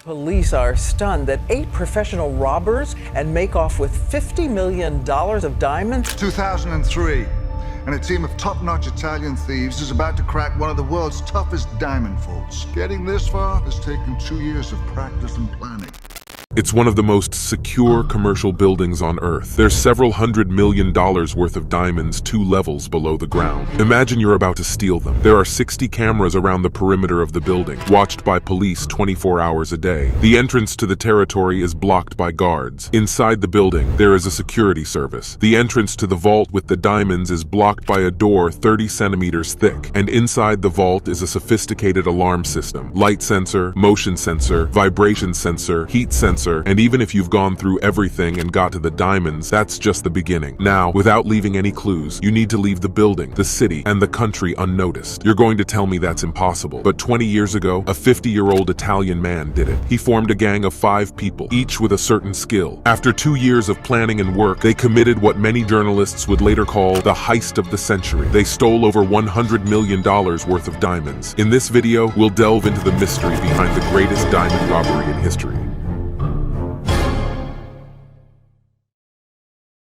Police are stunned that 8 professional robbers and make off with $50 million of diamonds. 2003, and a team of top-notch Italian thieves is about to crack one of the world's toughest diamond vaults. Getting this far has taken 2 years of practice and planning. It's one of the most secure commercial buildings on Earth. There's several $100 million worth of diamonds 2 levels below the ground. Imagine you're about to steal them. There are 60 cameras around the perimeter of the building, watched by police 24 hours a day. The entrance to the territory is blocked by guards. Inside the building, there is a security service. The entrance to the vault with the diamonds is blocked by a door 30 centimeters thick. And inside the vault is a sophisticated alarm system. Light sensor, motion sensor, vibration sensor, heat sensor, and even if you've gone through everything and got to the diamonds, that's just the beginning. Now, without leaving any clues, you need to leave the building, the city, and the country unnoticed. You're going to tell me that's impossible. But 20 years ago, a 50-year-old Italian man did it. He formed a gang of 5 people, each with a certain skill. After 2 years of planning and work, they committed what many journalists would later call the heist of the century. They stole over $100 million worth of diamonds. In this video, we'll delve into the mystery behind the greatest diamond robbery in history.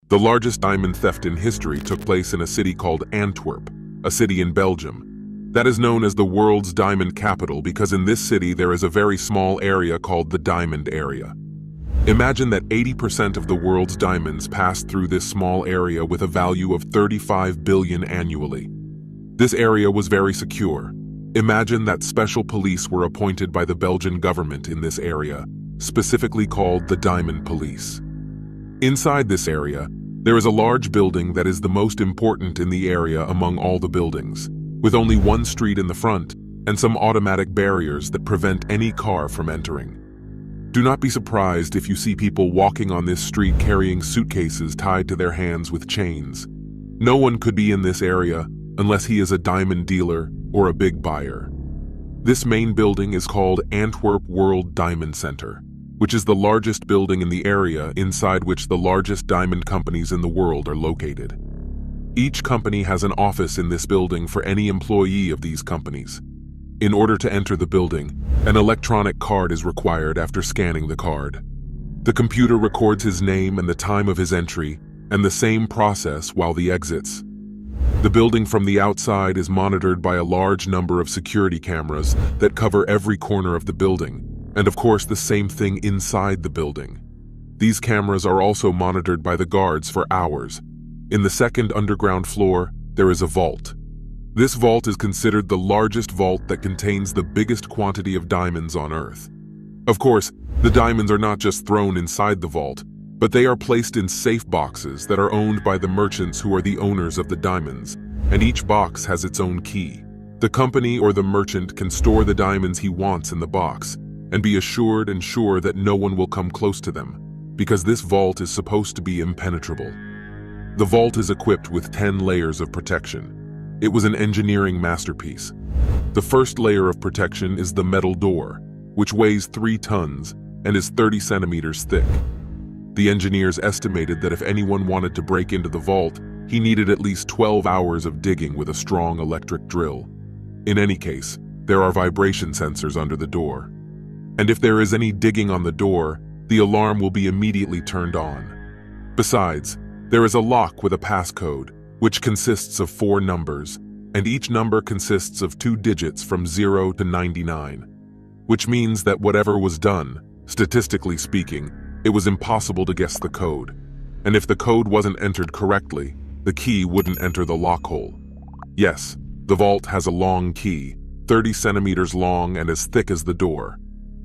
The largest diamond theft in history took place in a city called Antwerp, a city in Belgium. That is known as the world's diamond capital because in this city there is a very small area called the diamond area. Imagine that 80% of the world's diamonds pass through this small area with a value of 35 billion annually. This area was very secure. Imagine that special police were appointed by the Belgian government in this area, specifically called the Diamond Police. Inside this area, there is a large building that is the most important in the area among all the buildings, with only one street in the front and some automatic barriers that prevent any car from entering. Do not be surprised if you see people walking on this street carrying suitcases tied to their hands with chains. No one could be in this area unless he is a diamond dealer or a big buyer. This main building is called Antwerp World Diamond Center, which is the largest building in the area inside which the largest diamond companies in the world are located. Each company has an office in this building for any employee of these companies. In order to enter the building, an electronic card is required after scanning the card. The computer records his name and the time of his entry, and the same process while the exits. The building from the outside is monitored by a large number of security cameras that cover every corner of the building, and of course the same thing inside the building. These cameras are also monitored by the guards for hours. In the second underground floor, there is a vault. This vault is considered the largest vault that contains the biggest quantity of diamonds on Earth. Of course, the diamonds are not just thrown inside the vault, but they are placed in safe boxes that are owned by the merchants who are the owners of the diamonds, and each box has its own key. The company or the merchant can store the diamonds he wants in the box, and be assured and sure that no one will come close to them, because this vault is supposed to be impenetrable. The vault is equipped with 10 layers of protection. It was an engineering masterpiece. The first layer of protection is the metal door, which weighs 3 tons and is 30 centimeters thick. The engineers estimated that if anyone wanted to break into the vault, he needed at least 12 hours of digging with a strong electric drill. In any case, there are vibration sensors under the door. And if there is any digging on the door, the alarm will be immediately turned on. Besides, there is a lock with a passcode, which consists of 4 numbers, and each number consists of 2 digits from 0 to 99, which means that whatever was done, statistically speaking, it was impossible to guess the code. And if the code wasn't entered correctly, the key wouldn't enter the lock hole. Yes, the vault has a long key, 30 centimeters long and as thick as the door.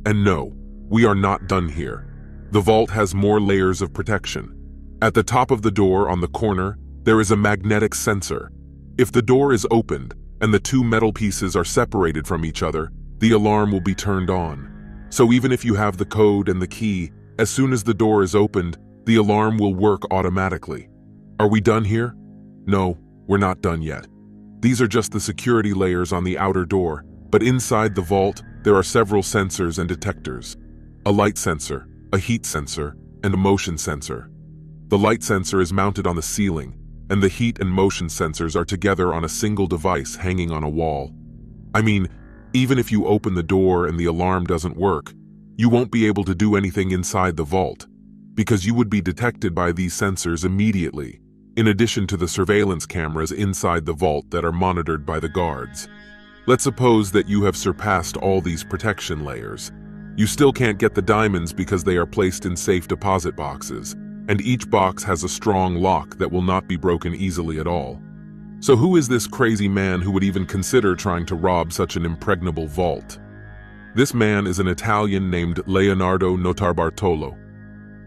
And no, we are not done here. The vault has more layers of protection. At the top of the door on the corner, there is a magnetic sensor. If the door is opened and the 2 metal pieces are separated from each other, the alarm will be turned on. So even if you have the code and the key, as soon as the door is opened, the alarm will work automatically. Are we done here? No, we're not done yet. These are just the security layers on the outer door, but inside the vault, there are several sensors and detectors. A light sensor, a heat sensor, and a motion sensor. The light sensor is mounted on the ceiling, and the heat and motion sensors are together on a single device hanging on a wall. I mean, even if you open the door and the alarm doesn't work, you won't be able to do anything inside the vault, because you would be detected by these sensors immediately, in addition to the surveillance cameras inside the vault that are monitored by the guards. Let's suppose that you have surpassed all these protection layers. You still can't get the diamonds because they are placed in safe deposit boxes, and each box has a strong lock that will not be broken easily at all. So who is this crazy man who would even consider trying to rob such an impregnable vault? This man is an Italian named Leonardo Notarbartolo.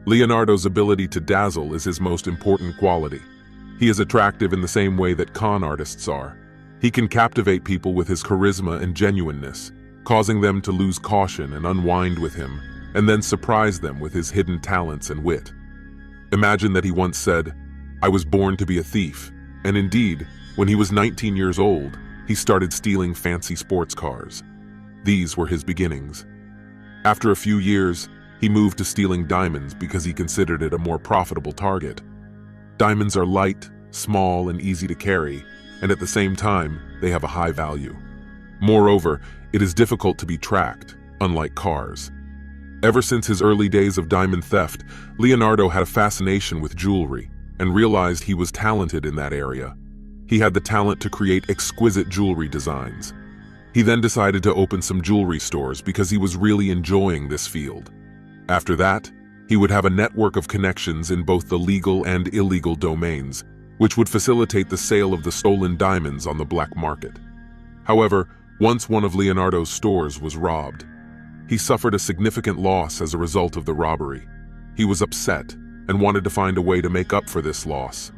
Leonardo's ability to dazzle is his most important quality. He is attractive in the same way that con artists are. He can captivate people with his charisma and genuineness, causing them to lose caution and unwind with him, and then surprise them with his hidden talents and wit. Imagine that he once said, "I was born to be a thief," and indeed, when he was 19 years old, he started stealing fancy sports cars. These were his beginnings. After a few years, he moved to stealing diamonds because he considered it a more profitable target. Diamonds are light, small, and easy to carry, and at the same time, they have a high value. Moreover, it is difficult to be tracked, unlike cars. Ever since his early days of diamond theft, Leonardo had a fascination with jewelry and realized he was talented in that area. He had the talent to create exquisite jewelry designs. He then decided to open some jewelry stores because he was really enjoying this field. After that, he would have a network of connections in both the legal and illegal domains, which would facilitate the sale of the stolen diamonds on the black market. However, once one of Leonardo's stores was robbed. He suffered a significant loss as a result of the robbery. He was upset and wanted to find a way to make up for this loss.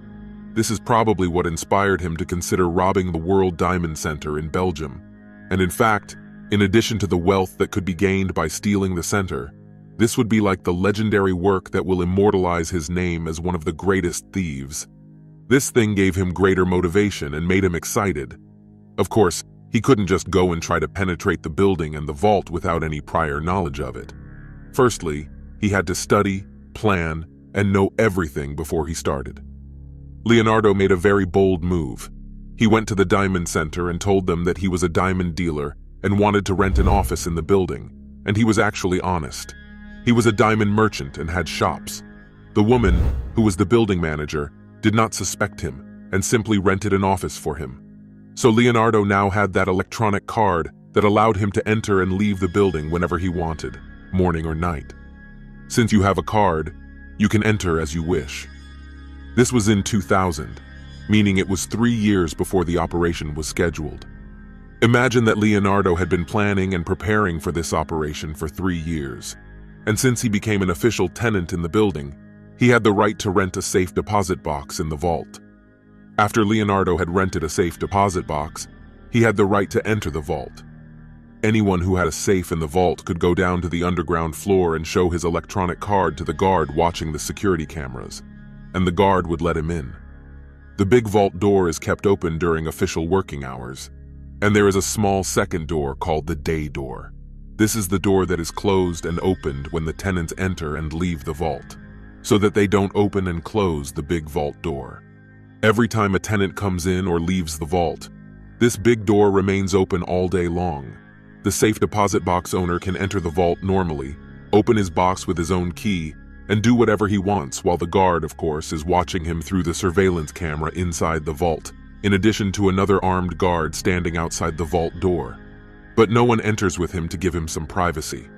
This is probably what inspired him to consider robbing the World Diamond Center in Belgium. And in fact, in addition to the wealth that could be gained by stealing the center, this would be like the legendary work that will immortalize his name as one of the greatest thieves. This thing gave him greater motivation and made him excited. Of course, he couldn't just go and try to penetrate the building and the vault without any prior knowledge of it. Firstly, he had to study, plan, and know everything before he started. Leonardo made a very bold move. He went to the Diamond Center and told them that he was a diamond dealer and wanted to rent an office in the building, and he was actually honest. He was a diamond merchant and had shops. The woman, who was the building manager, did not suspect him and simply rented an office for him. So Leonardo now had that electronic card that allowed him to enter and leave the building whenever he wanted, morning or night. Since you have a card, you can enter as you wish. This was in 2000, meaning it was 3 years before the operation was scheduled. Imagine that Leonardo had been planning and preparing for this operation for 3 years. And since he became an official tenant in the building, he had the right to rent a safe deposit box in the vault. After Leonardo had rented a safe deposit box, he had the right to enter the vault. Anyone who had a safe in the vault could go down to the underground floor and show his electronic card to the guard watching the security cameras, and the guard would let him in. The big vault door is kept open during official working hours, and there is a small second door called the day door. This is the door that is closed and opened when the tenants enter and leave the vault, so that they don't open and close the big vault door. Every time a tenant comes in or leaves the vault, this big door remains open all day long. The safe deposit box owner can enter the vault normally, open his box with his own key, and do whatever he wants while the guard, of course, is watching him through the surveillance camera inside the vault, in addition to another armed guard standing outside the vault door. But no one enters with him to give him some privacy.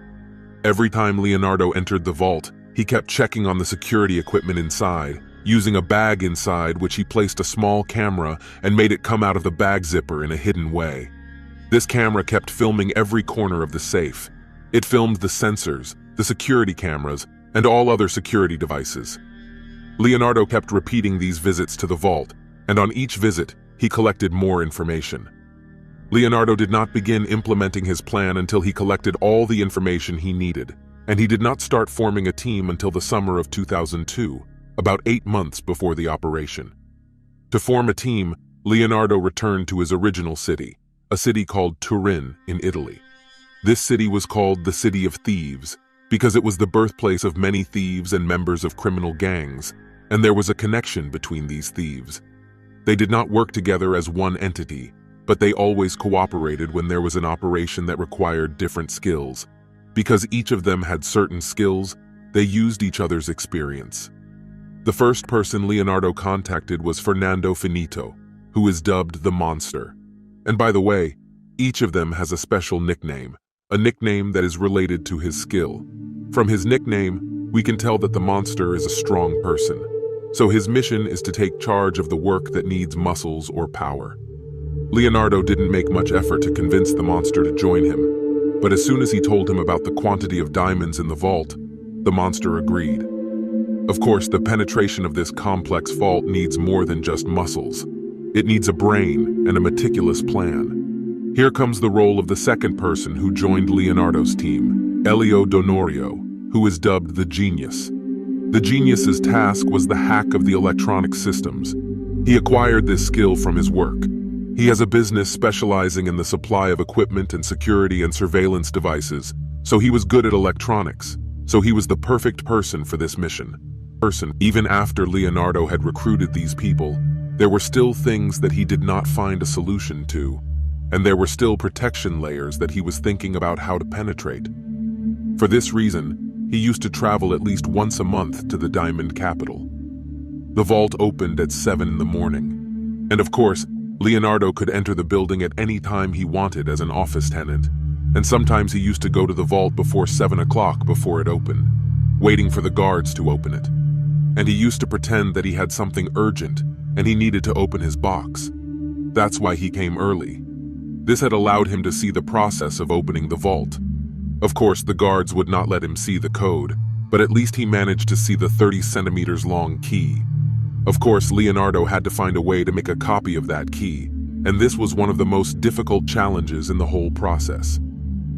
Every time Leonardo entered the vault, he kept checking on the security equipment inside, using a bag inside which he placed a small camera and made it come out of the bag zipper in a hidden way. This camera kept filming every corner of the safe. It filmed the sensors, the security cameras, and all other security devices. Leonardo kept repeating these visits to the vault, and on each visit, he collected more information. Leonardo did not begin implementing his plan until he collected all the information he needed, and he did not start forming a team until the summer of 2002, about 8 months before the operation. To form a team, Leonardo returned to his original city, a city called Turin in Italy. This city was called the City of Thieves because it was the birthplace of many thieves and members of criminal gangs, and there was a connection between these thieves. They did not work together as one entity, but they always cooperated when there was an operation that required different skills. Because each of them had certain skills, they used each other's experience. The first person Leonardo contacted was Fernando Finito, who is dubbed the Monster. And by the way, each of them has a special nickname, a nickname that is related to his skill. From his nickname, we can tell that the Monster is a strong person. So his mission is to take charge of the work that needs muscles or power. Leonardo didn't make much effort to convince the Monster to join him, but as soon as he told him about the quantity of diamonds in the vault, the Monster agreed. Of course, the penetration of this complex vault needs more than just muscles. It needs a brain and a meticulous plan. Here comes the role of the second person who joined Leonardo's team, Elio Donorio, who is dubbed the Genius. The Genius's task was the hack of the electronic systems. He acquired this skill from his work. He has a business specializing in the supply of equipment and security and surveillance devices, so he was good at electronics. So he was the perfect person for this mission. Even after Leonardo had recruited these people, there were still things that he did not find a solution to, and there were still protection layers that he was thinking about how to penetrate. For this reason, he used to travel at least once a month to the Diamond Capital. The vault opened at 7 in the morning, and of course, Leonardo could enter the building at any time he wanted as an office tenant, and sometimes he used to go to the vault before 7 o'clock before it opened, waiting for the guards to open it. And he used to pretend that he had something urgent and he needed to open his box. That's why he came early. This had allowed him to see the process of opening the vault. Of course, the guards would not let him see the code, but at least he managed to see the 30 centimeters long key. Of course, Leonardo had to find a way to make a copy of that key, and this was one of the most difficult challenges in the whole process.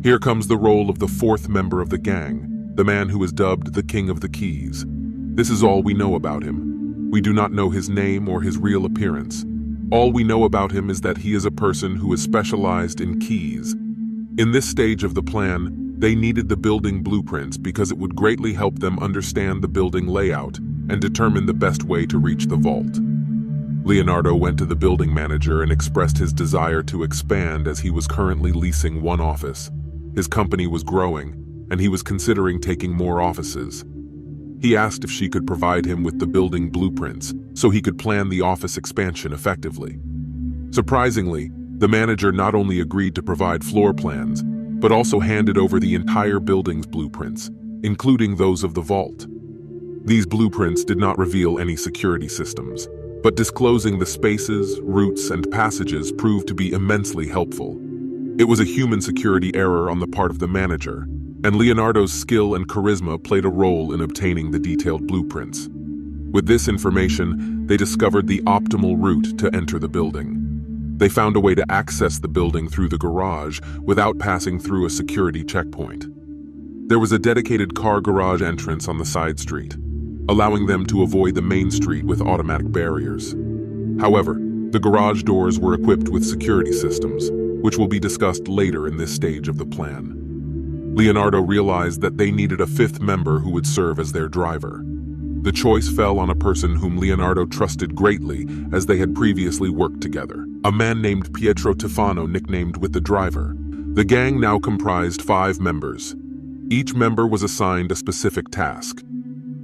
Here comes the role of the fourth member of the gang, the man who is dubbed the King of the Keys. This is all we know about him. We do not know his name or his real appearance. All we know about him is that he is a person who is specialized in keys. In this stage of the plan, they needed the building blueprints because it would greatly help them understand the building layout and determine the best way to reach the vault. Leonardo went to the building manager and expressed his desire to expand as he was currently leasing one office. His company was growing, and he was considering taking more offices. He asked if she could provide him with the building blueprints so he could plan the office expansion effectively. Surprisingly, the manager not only agreed to provide floor plans, but also handed over the entire building's blueprints, including those of the vault. These blueprints did not reveal any security systems, but disclosing the spaces, routes, and passages proved to be immensely helpful. It was a human security error on the part of the manager, and Leonardo's skill and charisma played a role in obtaining the detailed blueprints. With this information, they discovered the optimal route to enter the building. They found a way to access the building through the garage without passing through a security checkpoint. There was a dedicated car garage entrance on the side street, allowing them to avoid the main street with automatic barriers. However, the garage doors were equipped with security systems, which will be discussed later in this stage of the plan. Leonardo realized that they needed a fifth member who would serve as their driver. The choice fell on a person whom Leonardo trusted greatly as they had previously worked together, a man named Pietro Tefano, nicknamed with the driver. The gang now comprised 5 members. Each member was assigned a specific task.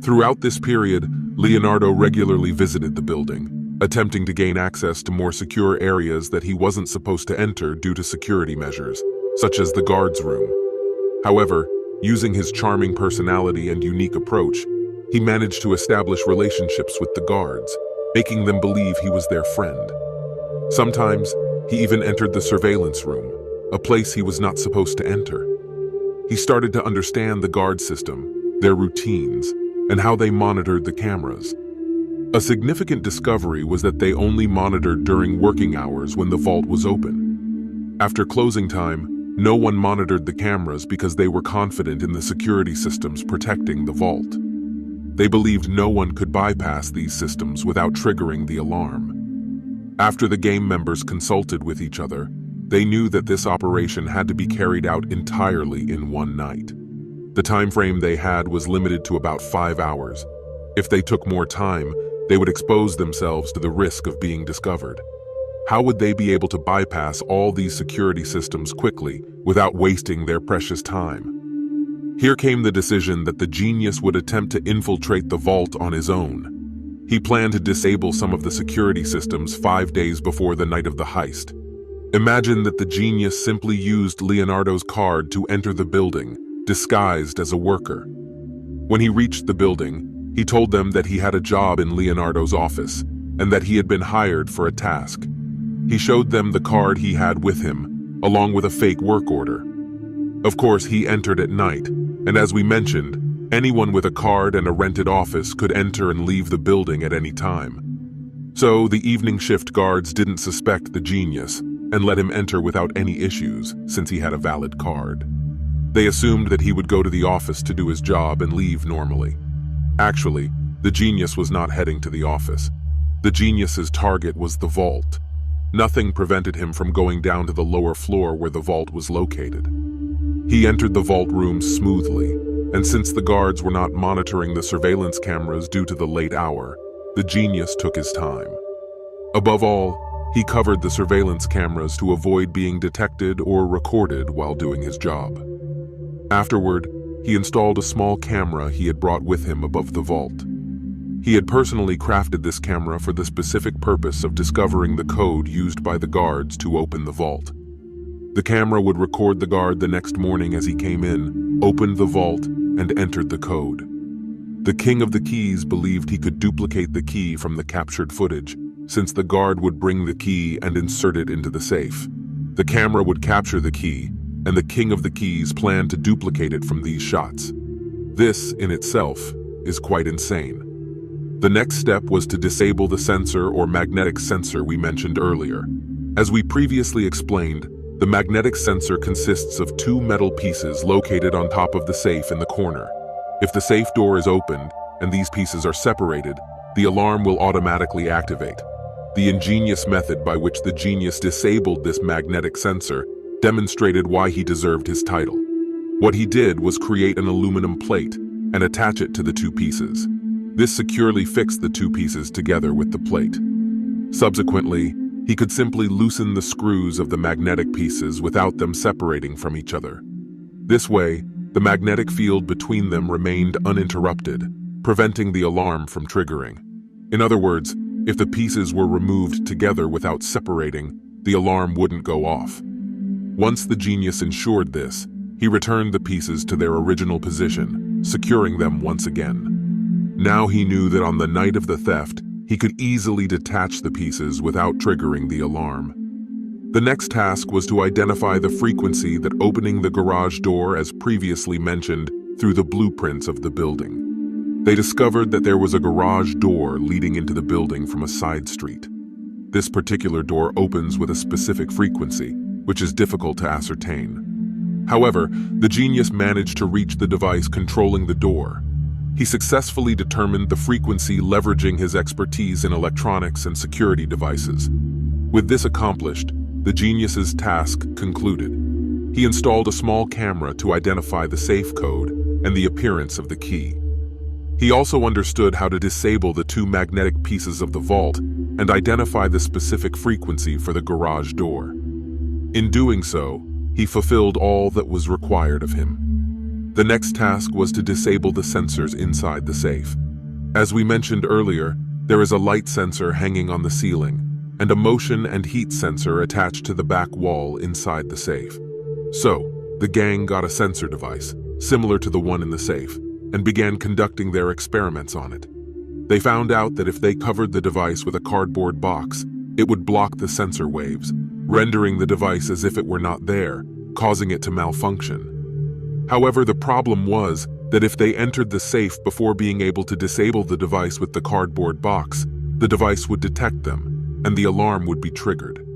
Throughout this period, Leonardo regularly visited the building, attempting to gain access to more secure areas that he wasn't supposed to enter due to security measures, such as the guards' room. However, using his charming personality and unique approach, he managed to establish relationships with the guards, making them believe he was their friend. Sometimes, he even entered the surveillance room, a place he was not supposed to enter. He started to understand the guard system, their routines, and how they monitored the cameras. A significant discovery was that they only monitored during working hours when the vault was open. After closing time, no one monitored the cameras because they were confident in the security systems protecting the vault. They believed no one could bypass these systems without triggering the alarm. After the game members consulted with each other, they knew that this operation had to be carried out entirely in one night. The time frame they had was limited to about 5 hours. If they took more time, they would expose themselves to the risk of being discovered. How would they be able to bypass all these security systems quickly without wasting their precious time? Here came the decision that the genius would attempt to infiltrate the vault on his own. He planned to disable some of the security systems 5 days before the night of the heist. Imagine that the genius simply used Leonardo's card to enter the building, disguised as a worker. When he reached the building, he told them that he had a job in Leonardo's office and that he had been hired for a task. He showed them the card he had with him, along with a fake work order. Of course, he entered at night, and as we mentioned, anyone with a card and a rented office could enter and leave the building at any time. So the evening shift guards didn't suspect the genius and let him enter without any issues since he had a valid card. They assumed that he would go to the office to do his job and leave normally. Actually, the genius was not heading to the office. The genius's target was the vault. Nothing prevented him from going down to the lower floor where the vault was located. He entered the vault room smoothly, and since the guards were not monitoring the surveillance cameras due to the late hour, the genius took his time. Above all, he covered the surveillance cameras to avoid being detected or recorded while doing his job. Afterward, he installed a small camera he had brought with him above the vault. He had personally crafted this camera for the specific purpose of discovering the code used by the guards to open the vault. The camera would record the guard the next morning as he came in, opened the vault, and entered the code. The King of the Keys believed he could duplicate the key from the captured footage, since the guard would bring the key and insert it into the safe. The camera would capture the key, and the King of the Keys planned to duplicate it from these shots. This, in itself, is quite insane. The next step was to disable the sensor or magnetic sensor we mentioned earlier. As we previously explained, the magnetic sensor consists of 2 metal pieces located on top of the safe in the corner. If the safe door is opened and these pieces are separated, the alarm will automatically activate. The ingenious method by which the genius disabled this magnetic sensor demonstrated why he deserved his title. What he did was create an aluminum plate and attach it to the 2 pieces. This securely fixed the 2 pieces together with the plate. Subsequently, he could simply loosen the screws of the magnetic pieces without them separating from each other. This way, the magnetic field between them remained uninterrupted, preventing the alarm from triggering. In other words, if the pieces were removed together without separating, the alarm wouldn't go off. Once the genius ensured this, he returned the pieces to their original position, securing them once again. Now he knew that on the night of the theft, he could easily detach the pieces without triggering the alarm. The next task was to identify the frequency that opening the garage door, as previously mentioned, through the blueprints of the building. They discovered that there was a garage door leading into the building from a side street. This particular door opens with a specific frequency, which is difficult to ascertain. However, the genius managed to reach the device controlling the door. He successfully determined the frequency leveraging his expertise in electronics and security devices. With this accomplished, the genius's task concluded. He installed a small camera to identify the safe code and the appearance of the key. He also understood how to disable the 2 magnetic pieces of the vault and identify the specific frequency for the garage door. In doing so, he fulfilled all that was required of him. The next task was to disable the sensors inside the safe. As we mentioned earlier, there is a light sensor hanging on the ceiling and a motion and heat sensor attached to the back wall inside the safe. So, the gang got a sensor device, similar to the one in the safe, and began conducting their experiments on it. They found out that if they covered the device with a cardboard box, it would block the sensor waves, rendering the device as if it were not there, causing it to malfunction. However, the problem was that if they entered the safe before being able to disable the device with the cardboard box, the device would detect them, and the alarm would be triggered.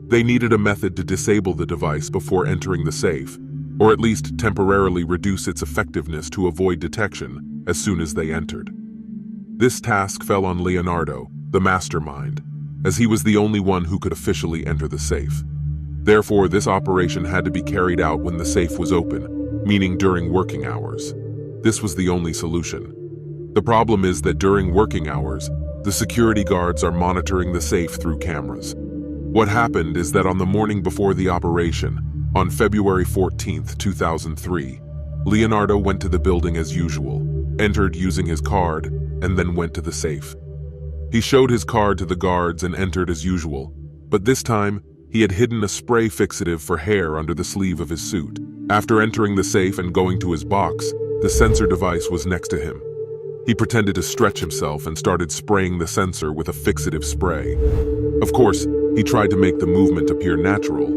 They needed a method to disable the device before entering the safe, or at least temporarily reduce its effectiveness to avoid detection as soon as they entered. This task fell on Leonardo, the mastermind, as he was the only one who could officially enter the safe. Therefore, this operation had to be carried out when the safe was open, meaning during working hours. This was the only solution. The problem is that during working hours, the security guards are monitoring the safe through cameras. What happened is that on the morning before the operation, on February 14, 2003, Leonardo went to the building as usual, entered using his card, and then went to the safe. He showed his card to the guards and entered as usual, but this time, he had hidden a spray fixative for hair under the sleeve of his suit. After entering the safe and going to his box, the sensor device was next to him. He pretended to stretch himself and started spraying the sensor with a fixative spray. Of course, he tried to make the movement appear natural,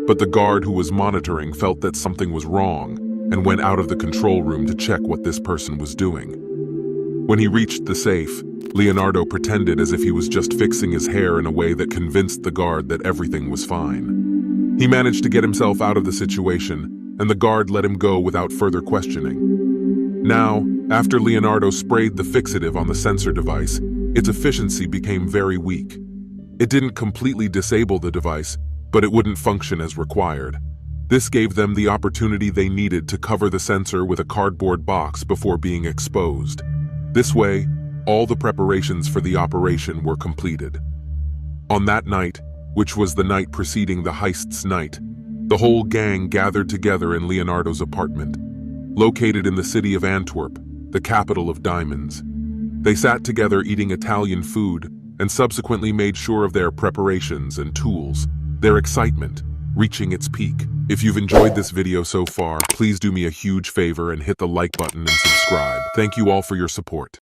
but the guard who was monitoring felt that something was wrong and went out of the control room to check what this person was doing. When he reached the safe, Leonardo pretended as if he was just fixing his hair in a way that convinced the guard that everything was fine. He managed to get himself out of the situation, and the guard let him go without further questioning. Now, after Leonardo sprayed the fixative on the sensor device, its efficiency became very weak. It didn't completely disable the device, but it wouldn't function as required. This gave them the opportunity they needed to cover the sensor with a cardboard box before being exposed. This way, all the preparations for the operation were completed. On that night, which was the night preceding the heist's night, the whole gang gathered together in Leonardo's apartment, located in the city of Antwerp, the capital of diamonds. They sat together eating Italian food and subsequently made sure of their preparations and tools, their excitement reaching its peak. If you've enjoyed this video so far, please do me a huge favor and hit the like button and subscribe. Thank you all for your support.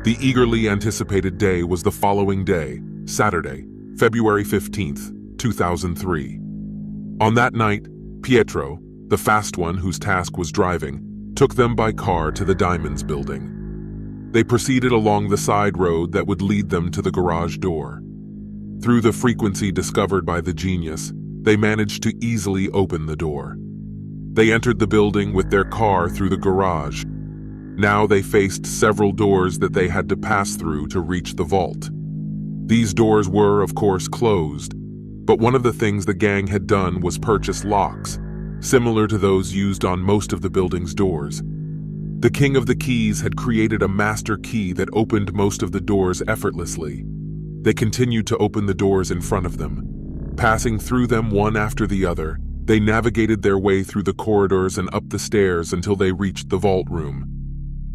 The eagerly anticipated day was the following day, Saturday, February 15th, 2003. On that night, Pietro, the fast one whose task was driving, took them by car to the Diamonds building. They proceeded along the side road that would lead them to the garage door. Through the frequency discovered by the genius, they managed to easily open the door. They entered the building with their car through the garage. Now they faced several doors that they had to pass through to reach the vault. These doors were, of course, closed, but one of the things the gang had done was purchase locks, similar to those used on most of the building's doors. The King of the Keys had created a master key that opened most of the doors effortlessly. They continued to open the doors in front of them. Passing through them one after the other, they navigated their way through the corridors and up the stairs until they reached the vault room.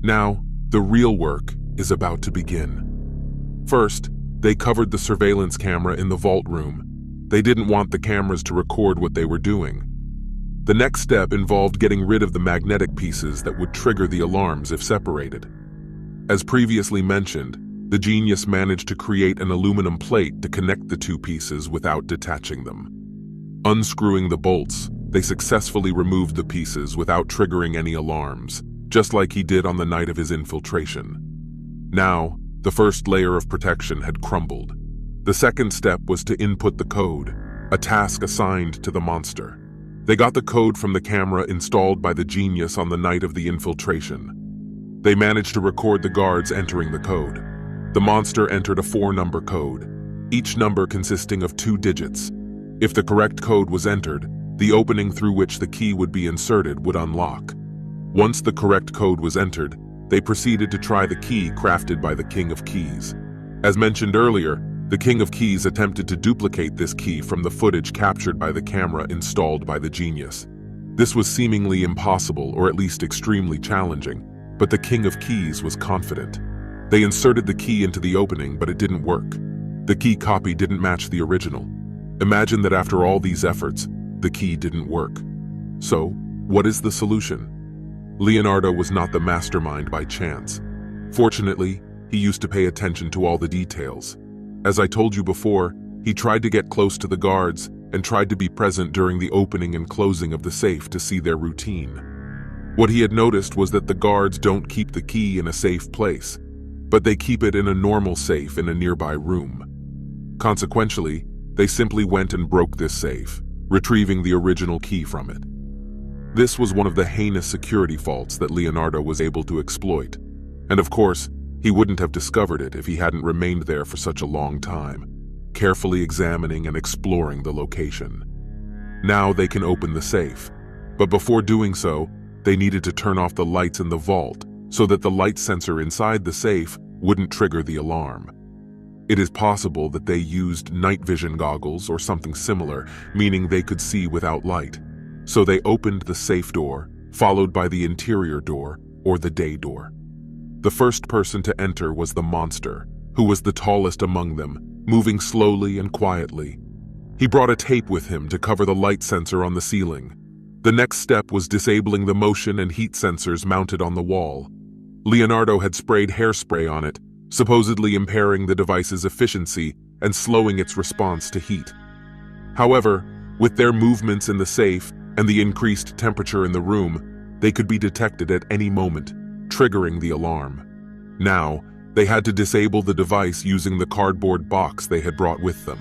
Now, the real work is about to begin. First, they covered the surveillance camera in the vault room. They didn't want the cameras to record what they were doing. The next step involved getting rid of the magnetic pieces that would trigger the alarms if separated. As previously mentioned, the genius managed to create an aluminum plate to connect the two pieces without detaching them. Unscrewing the bolts, they successfully removed the pieces without triggering any alarms, just like he did on the night of his infiltration. Now, the first layer of protection had crumbled. The second step was to input the code, a task assigned to the monster. They got the code from the camera installed by the genius on the night of the infiltration. They managed to record the guards entering the code. The monster entered a 4-number code, each number consisting of 2 digits. If the correct code was entered, the opening through which the key would be inserted would unlock. Once the correct code was entered, they proceeded to try the key crafted by the King of Keys. As mentioned earlier, the King of Keys attempted to duplicate this key from the footage captured by the camera installed by the genius. This was seemingly impossible, or at least extremely challenging, but the King of Keys was confident. They inserted the key into the opening, but it didn't work. The key copy didn't match the original. Imagine that after all these efforts, the key didn't work. So, what is the solution? Leonardo was not the mastermind by chance. Fortunately, he used to pay attention to all the details. As I told you before, he tried to get close to the guards and tried to be present during the opening and closing of the safe to see their routine. What he had noticed was that the guards don't keep the key in a safe place, but they keep it in a normal safe in a nearby room. Consequently, they simply went and broke this safe, retrieving the original key from it. This was one of the heinous security faults that Leonardo was able to exploit, and of course, he wouldn't have discovered it if he hadn't remained there for such a long time, carefully examining and exploring the location. Now they can open the safe, but before doing so, they needed to turn off the lights in the vault so that the light sensor inside the safe wouldn't trigger the alarm. It is possible that they used night vision goggles or something similar, meaning they could see without light. So they opened the safe door followed by the interior door, or the day door. The first person to enter was the monster, who was the tallest among them, moving slowly and quietly. He brought a tape with him to cover the light sensor on the ceiling. The next step was disabling the motion and heat sensors mounted on the wall. Leonardo had sprayed hairspray on it, supposedly impairing the device's efficiency and slowing its response to heat. However, with their movements in the safe and the increased temperature in the room, they could be detected at any moment, triggering the alarm. Now, they had to disable the device using the cardboard box they had brought with them.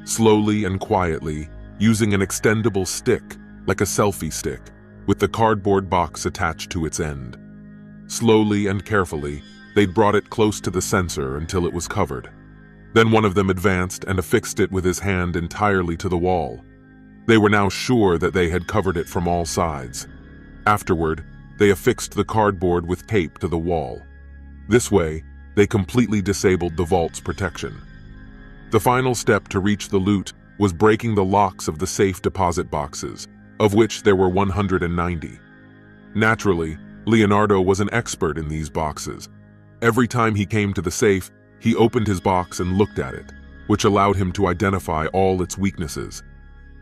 Slowly and quietly, using an extendable stick, like a selfie stick, with the cardboard box attached to its end. Slowly and carefully, they'd brought it close to the sensor until it was covered. Then one of them advanced and affixed it with his hand entirely to the wall. They were now sure that they had covered it from all sides. Afterward, they affixed the cardboard with tape to the wall. This way, they completely disabled the vault's protection. The final step to reach the loot was breaking the locks of the safe deposit boxes, of which there were 190. Naturally, Leonardo was an expert in these boxes. Every time he came to the safe, he opened his box and looked at it, which allowed him to identify all its weaknesses.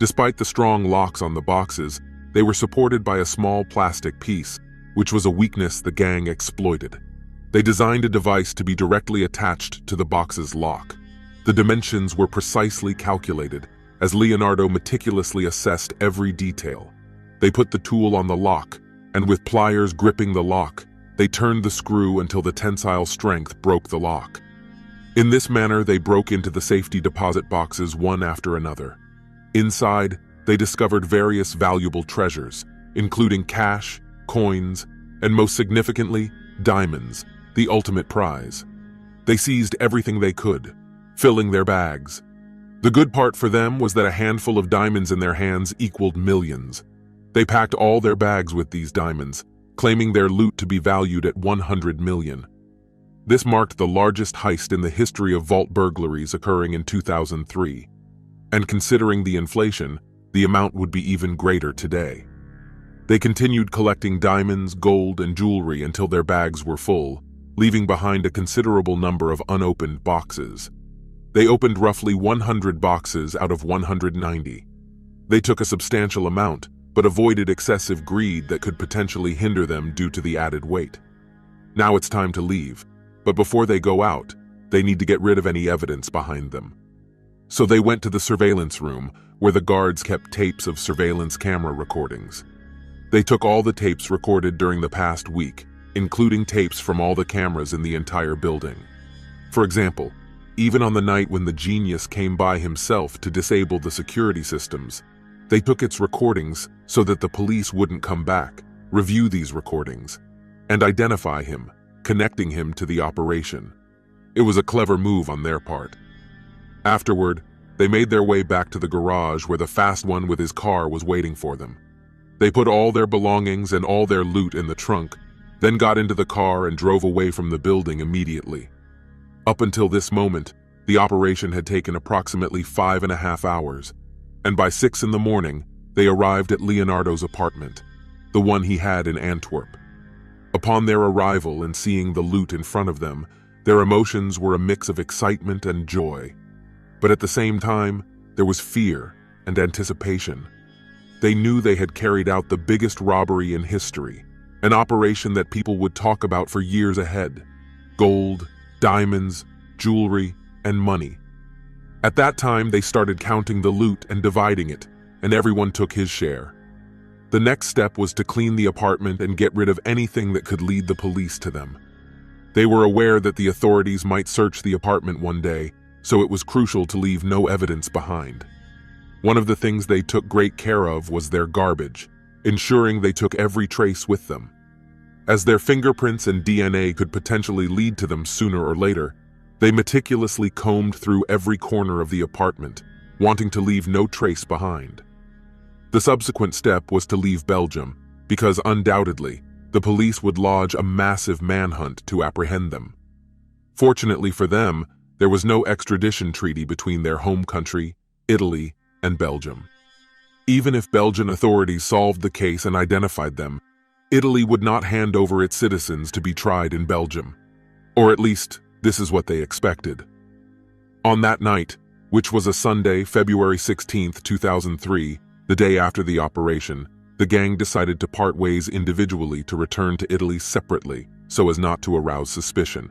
Despite the strong locks on the boxes, they were supported by a small plastic piece, which was a weakness the gang exploited. They designed a device to be directly attached to the box's lock. The dimensions were precisely calculated, as Leonardo meticulously assessed every detail. They put the tool on the lock, and with pliers gripping the lock, they turned the screw until the tensile strength broke the lock. In this manner, they broke into the safety deposit boxes one after another. Inside, they discovered various valuable treasures, including cash, coins, and most significantly, diamonds, the ultimate prize. They seized everything they could, filling their bags. The good part for them was that a handful of diamonds in their hands equaled millions. They packed all their bags with these diamonds, claiming their loot to be valued at 100 million. This marked the largest heist in the history of vault burglaries occurring in 2003. And considering the inflation, the amount would be even greater today. They continued collecting diamonds, gold, and jewelry until their bags were full, leaving behind a considerable number of unopened boxes. They opened roughly 100 boxes out of 190. They took a substantial amount, but avoided excessive greed that could potentially hinder them due to the added weight. Now it's time to leave, but before they go out, they need to get rid of any evidence behind them. So they went to the surveillance room, where the guards kept tapes of surveillance camera recordings. They took all the tapes recorded during the past week, including tapes from all the cameras in the entire building. For example, even on the night when the genius came by himself to disable the security systems, they took its recordings so that the police wouldn't come back, review these recordings, and identify him, connecting him to the operation. It was a clever move on their part. Afterward, they made their way back to the garage where the fast one with his car was waiting for them. They put all their belongings and all their loot in the trunk, then got into the car and drove away from the building immediately. Up until this moment, the operation had taken approximately 5.5 hours, and by 6 in the morning, they arrived at Leonardo's apartment, the one he had in Antwerp. Upon their arrival and seeing the loot in front of them, their emotions were a mix of excitement and joy. But at the same time, there was fear and anticipation. They knew they had carried out the biggest robbery in history, an operation that people would talk about for years ahead. Gold, diamonds, jewelry, and money. At that time, they started counting the loot and dividing it, and everyone took his share. The next step was to clean the apartment and get rid of anything that could lead the police to them. They were aware that the authorities might search the apartment one day, so it was crucial to leave no evidence behind. One of the things they took great care of was their garbage, ensuring they took every trace with them. As their fingerprints and DNA could potentially lead to them sooner or later, they meticulously combed through every corner of the apartment, wanting to leave no trace behind. The subsequent step was to leave Belgium, because undoubtedly, the police would lodge a massive manhunt to apprehend them. Fortunately for them, there was no extradition treaty between their home country, Italy, and Belgium. Even if Belgian authorities solved the case and identified them, Italy would not hand over its citizens to be tried in Belgium. Or at least, this is what they expected. On that night, which was a Sunday, February 16, 2003, the day after the operation, the gang decided to part ways individually to return to Italy separately so as not to arouse suspicion.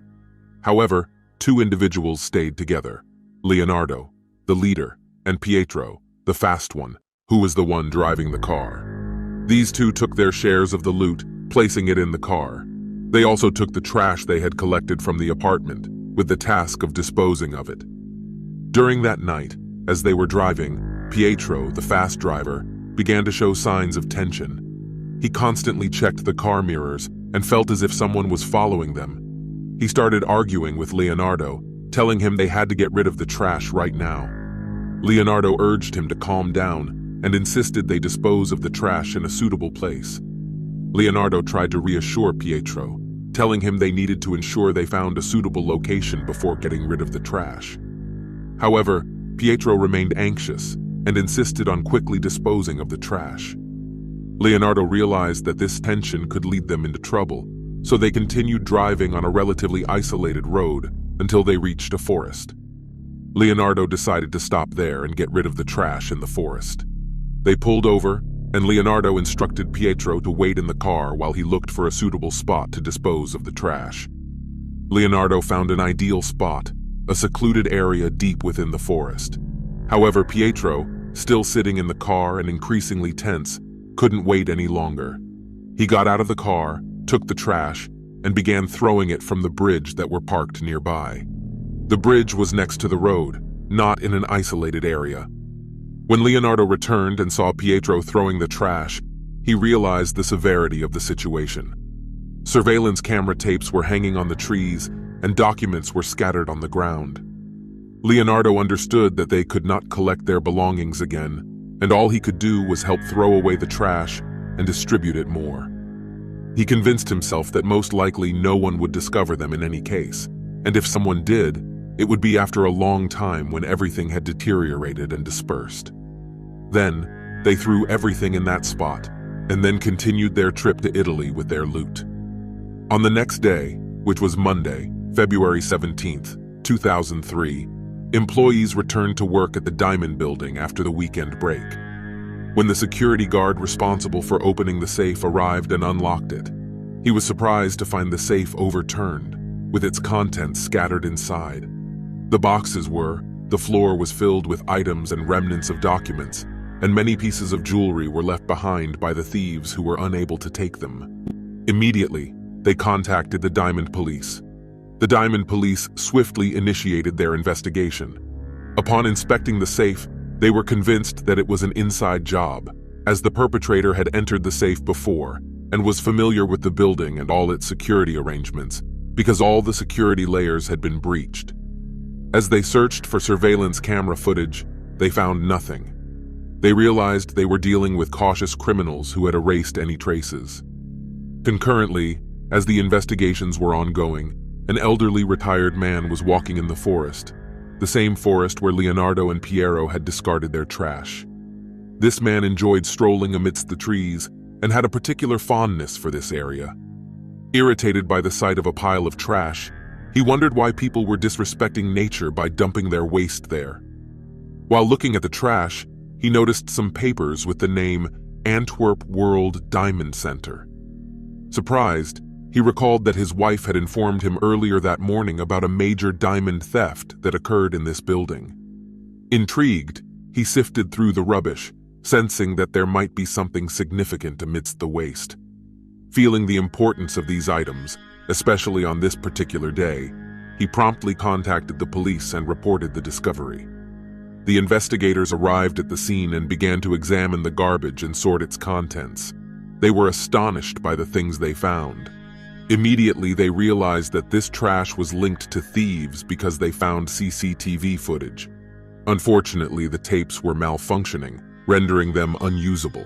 However, two individuals stayed together: Leonardo, the leader, and Pietro, the fast one, who was the one driving the car. These two took their shares of the loot, placing it in the car. They also took the trash they had collected from the apartment, with the task of disposing of it. During that night, as they were driving, Pietro, the fast driver, began to show signs of tension. He constantly checked the car mirrors and felt as if someone was following them. He started arguing with Leonardo, telling him they had to get rid of the trash right now. Leonardo urged him to calm down and insisted they dispose of the trash in a suitable place. Leonardo tried to reassure Pietro, telling him they needed to ensure they found a suitable location before getting rid of the trash. However, Pietro remained anxious and insisted on quickly disposing of the trash. Leonardo realized that this tension could lead them into trouble, so they continued driving on a relatively isolated road until they reached a forest. Leonardo decided to stop there and get rid of the trash in the forest. They pulled over, and Leonardo instructed Pietro to wait in the car while he looked for a suitable spot to dispose of the trash. Leonardo found an ideal spot, a secluded area deep within the forest. However, Pietro, still sitting in the car and increasingly tense, couldn't wait any longer. He got out of the car, took the trash, and began throwing it from the bridge that were parked nearby. The bridge was next to the road, not in an isolated area. When Leonardo returned and saw Pietro throwing the trash, he realized the severity of the situation. Surveillance camera tapes were hanging on the trees, and documents were scattered on the ground. Leonardo understood that they could not collect their belongings again, and all he could do was help throw away the trash and distribute it more. He convinced himself that most likely no one would discover them in any case, and if someone did, it would be after a long time when everything had deteriorated and dispersed. Then, they threw everything in that spot, and then continued their trip to Italy with their loot. On the next day, which was Monday, February 17th, 2003, employees returned to work at the Diamond Building after the weekend break. When the security guard responsible for opening the safe arrived and unlocked it, he was surprised to find the safe overturned, with its contents scattered inside. The floor was filled with items and remnants of documents, and many pieces of jewelry were left behind by the thieves who were unable to take them. Immediately, they contacted the Diamond Police. The Diamond Police swiftly initiated their investigation. Upon inspecting the safe, they were convinced that it was an inside job, as the perpetrator had entered the safe before and was familiar with the building and all its security arrangements, because all the security layers had been breached. As they searched for surveillance camera footage, they found nothing. They realized they were dealing with cautious criminals who had erased any traces. Concurrently, as the investigations were ongoing, an elderly retired man was walking in the forest, the same forest where Leonardo and Piero had discarded their trash. This man enjoyed strolling amidst the trees and had a particular fondness for this area. Irritated by the sight of a pile of trash, he wondered why people were disrespecting nature by dumping their waste there. While looking at the trash, he noticed some papers with the name Antwerp World Diamond Center. Surprised, he recalled that his wife had informed him earlier that morning about a major diamond theft that occurred in this building. Intrigued, he sifted through the rubbish, sensing that there might be something significant amidst the waste. Feeling the importance of these items, especially on this particular day, he promptly contacted the police and reported the discovery. The investigators arrived at the scene and began to examine the garbage and sort its contents. They were astonished by the things they found. Immediately, they realized that this trash was linked to thieves because they found CCTV footage. Unfortunately, the tapes were malfunctioning, rendering them unusable.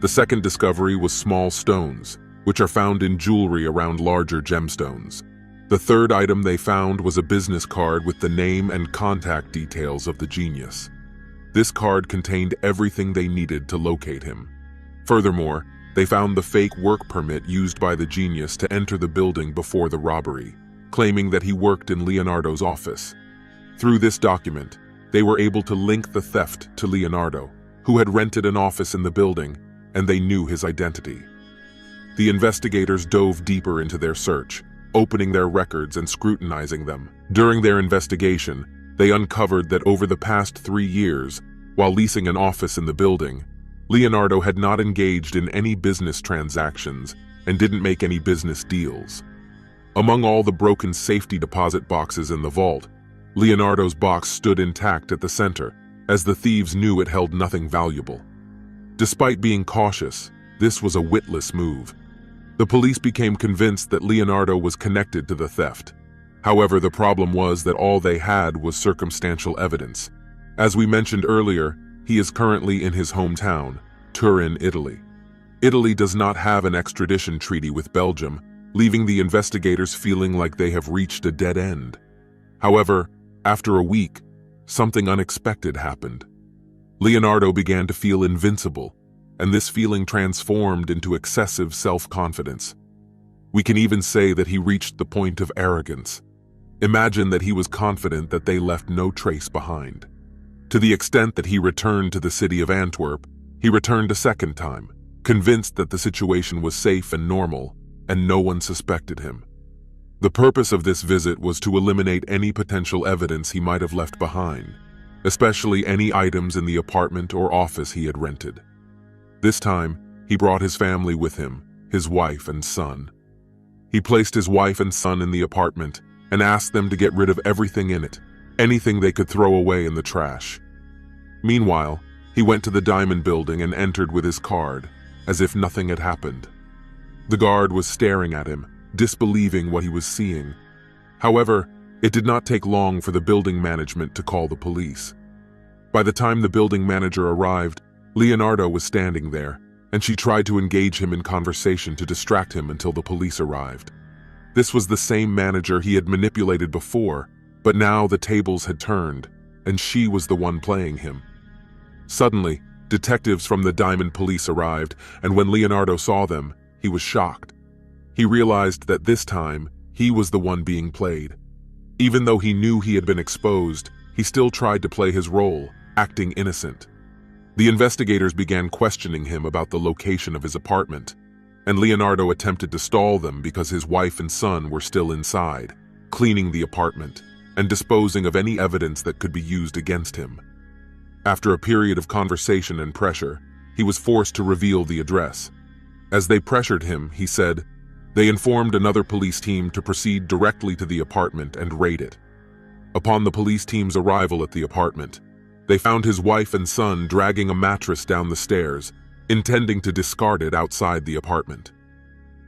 The second discovery was small stones, which are found in jewelry around larger gemstones. The third item they found was a business card with the name and contact details of the genius. This card contained everything they needed to locate him. Furthermore, They found the fake work permit used by the genius to enter the building before the robbery, claiming that he worked in Leonardo's office. Through this document, they were able to link the theft to Leonardo, who had rented an office in the building, and they knew his identity. The investigators dove deeper into their search, opening their records and scrutinizing them. During their investigation, they uncovered that over the past 3 years, while leasing an office in the building, Leonardo had not engaged in any business transactions and didn't make any business deals. Among all the broken safety deposit boxes in the vault, Leonardo's box stood intact at the center, as the thieves knew it held nothing valuable. Despite being cautious, this was a witless move. The police became convinced that Leonardo was connected to the theft. However, the problem was that all they had was circumstantial evidence. As we mentioned earlier, he is currently in his hometown, Turin, Italy. Italy does not have an extradition treaty with Belgium, leaving the investigators feeling like they have reached a dead end. However, after a week, something unexpected happened. Leonardo began to feel invincible, and this feeling transformed into excessive self-confidence. We can even say that he reached the point of arrogance. Imagine that he was confident that they left no trace behind. To the extent that he returned to the city of Antwerp, he returned a second time, convinced that the situation was safe and normal, and no one suspected him. The purpose of this visit was to eliminate any potential evidence he might have left behind, especially any items in the apartment or office he had rented. This time, he brought his family with him, his wife and son. He placed his wife and son in the apartment and asked them to get rid of everything in it, anything they could throw away in the trash. Meanwhile, he went to the diamond building and entered with his card, as if nothing had happened. The guard was staring at him, disbelieving what he was seeing. However, it did not take long for the building management to call the police. By the time the building manager arrived, Leonardo was standing there, and she tried to engage him in conversation to distract him until the police arrived. This was the same manager he had manipulated before, but now the tables had turned, and she was the one playing him. Suddenly, detectives from the Diamond Police arrived, and when Leonardo saw them, he was shocked. He realized that this time, he was the one being played. Even though he knew he had been exposed, he still tried to play his role, acting innocent. The investigators began questioning him about the location of his apartment, and Leonardo attempted to stall them because his wife and son were still inside, cleaning the apartment and disposing of any evidence that could be used against him. After a period of conversation and pressure, he was forced to reveal the address. As they pressured him, he said, they informed another police team to proceed directly to the apartment and raid it. Upon the police team's arrival at the apartment, they found his wife and son dragging a mattress down the stairs, intending to discard it outside the apartment.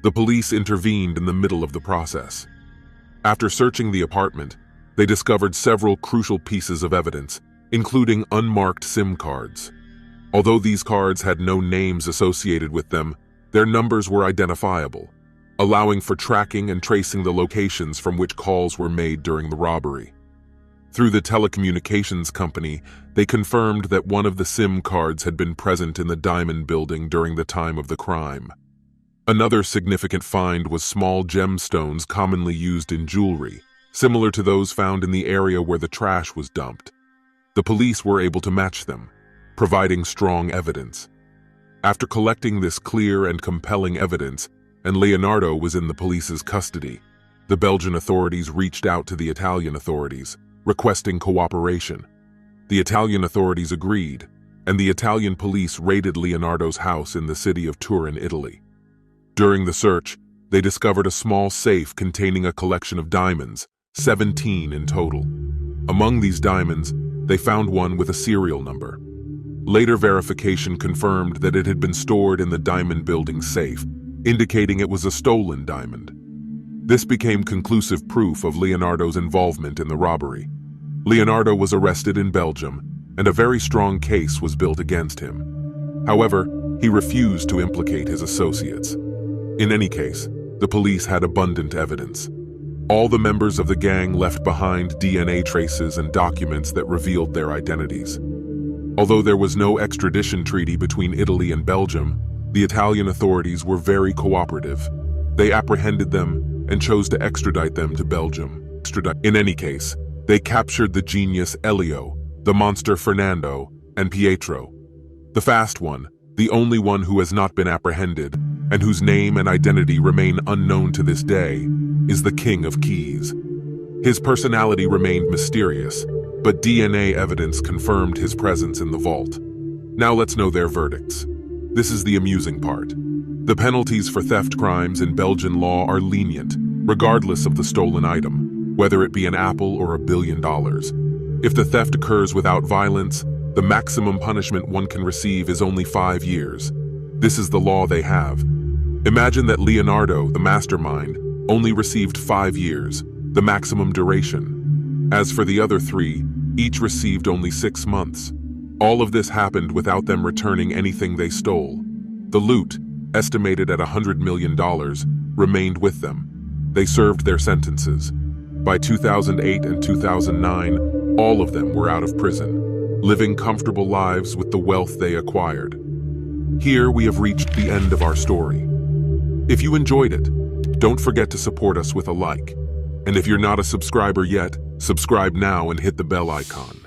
The police intervened in the middle of the process. After searching the apartment, they discovered several crucial pieces of evidence, including unmarked SIM cards. Although these cards had no names associated with them, their numbers were identifiable, allowing for tracking and tracing the locations from which calls were made during the robbery. Through the telecommunications company, they confirmed that one of the SIM cards had been present in the Diamond building during the time of the crime. Another significant find was small gemstones commonly used in jewelry, similar to those found in the area where the trash was dumped. The police were able to match them, providing strong evidence. After collecting this clear and compelling evidence, and Leonardo was in the police's custody, the Belgian authorities reached out to the Italian authorities, requesting cooperation. The Italian authorities agreed, and the Italian police raided Leonardo's house in the city of Turin, Italy. During the search, they discovered a small safe containing a collection of diamonds, 17 in total. Among these diamonds, they found one with a serial number. Later verification confirmed that it had been stored in the diamond building safe, indicating it was a stolen diamond. This became conclusive proof of Leonardo's involvement in the robbery. Leonardo was arrested in Belgium, and a very strong case was built against him. However, he refused to implicate his associates. In any case, the police had abundant evidence. All the members of the gang left behind DNA traces and documents that revealed their identities. Although there was no extradition treaty between Italy and Belgium, The Italian authorities were very cooperative. They apprehended them and chose to extradite them to Belgium. In any case, they captured the genius Elio, the monster Fernando, and Pietro. The fast one, the only one who has not been apprehended, and whose name and identity remain unknown to this day, is the King of Keys. His personality remained mysterious, but DNA evidence confirmed his presence in the vault. Now let's know their verdicts. This is the amusing part. The penalties for theft crimes in Belgian law are lenient, regardless of the stolen item, whether it be an apple or $1 billion. If the theft occurs without violence, the maximum punishment one can receive is only 5 years. This is the law they have. Imagine that Leonardo, the mastermind, only received 5 years, the maximum duration. As for the other 3, each received only 6 months. All of this happened without them returning anything they stole. The loot, estimated at $100 million, remained with them. They served their sentences. By 2008 and 2009, all of them were out of prison, living comfortable lives with the wealth they acquired. Here we have reached the end of our story. If you enjoyed it, don't forget to support us with a like. And if you're not a subscriber yet, subscribe now and hit the bell icon.